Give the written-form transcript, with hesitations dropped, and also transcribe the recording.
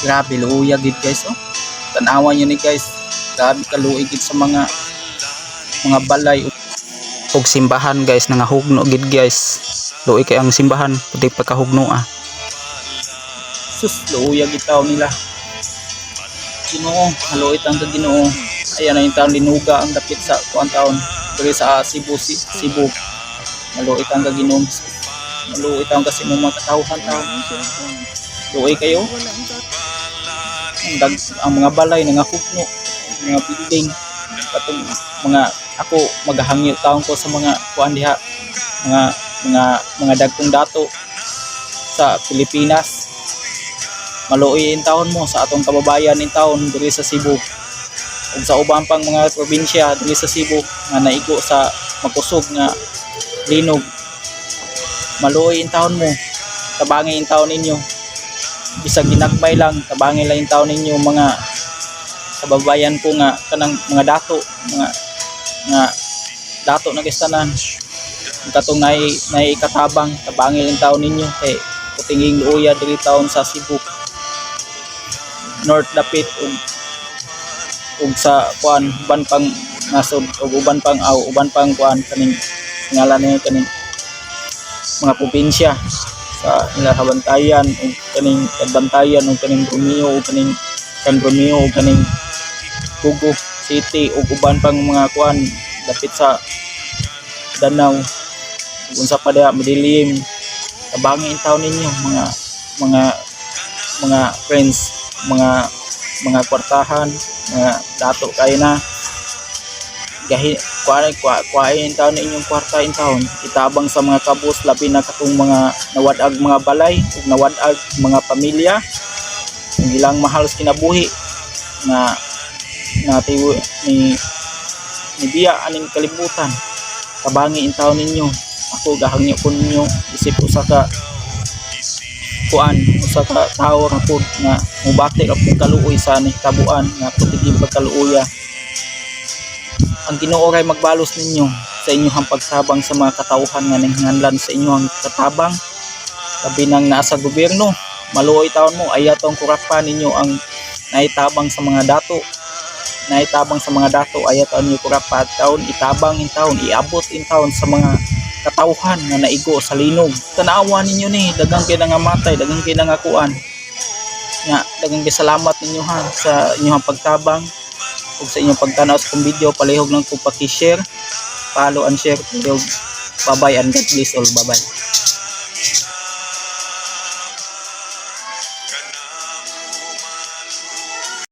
Grabe luya gid guys oh. Tanawan niyo ni guys. Grabe kaluoy gid sa mga balay ug simbahan guys, nangahugno gid guys. Luoy kay ang simbahan pati pagkahugno ah. Sus luya gid taon nila. Ginoo, haluit ang Ginoo. Ayan na yung taon linuga ang dapit sa kuan taon diri sa Cebu. Maluit ang Ginoo. Maluit ang kasi mga katawhan taon. Luoy kayo. Ang mga balay nangahugno, mga building katong mga ako maghangyo taon ko sa mga kuan diha, mga dagkong dato sa Pilipinas. Maluoy in taon mo sa atong kababayan in taon diri sa Cebu ug sa ubang pang mga probinsya diri sa Cebu nga naigo sa makusog nga linog. Maluoy in taon mo, tabangi in taon ninyo. Bisag ginagmay lang, tabangi lang in taon ninyo mga kababayan ko nga kanang mga dato na kistanan katong naikatabang tabangi in taon ninyo kay kutinging luya diri taon sa Cebu North dapit ug sa kuan uban pang nasod ug uban pang kuan kaning ngalan ni kaning mga probinsya sa ilahabantayan ug kaning Tagbantayan ug kaning Romeo ug kaning San Romeo ug kaning Pugo City ug uban pang mga kuan dapit sa Danau ug unsa pa diha Madilim. Tabangi in taon ninyo mga friends, mga kwartahan, mga dato kayo na gahi kuain taon inyong kwarta in taon itabang sa mga kabus labi na katong mga nawadag mga balay ug nawadag mga pamilya ang ilang mahal sa kinabuhi na ni biya aning kalibutan. Tabangi in taon ninyo. Ako gahangyo ko ninyo isip usa ka tao ra pud nga mubati ra pud kaluoy sa nahitabuan nga putigim pagkaluoya. Ang Ginoo kay magbalos ninyo sa inyong pagsabang sa mga katawhan nga nanghinganlan sa inyong katabang labi nang nasa gobyerno. Maluoy taon mo ayatong kurapan ninyo ang naitabang sa mga dato ayaton niyo kurapat taon itabang in taon iabot in taon sa mga katawhan nga naigo sa linog. Tanawan ninyo ni daghang kay nangamatay, daghang kay nangakuan nga daghang kay salamat ninyo ha sa inyong pagtabang ug sa inyong pagtanaw sa kong video. Palihog lang ko paki-share, follow and share. Bye bye and God bless all. Bye bye.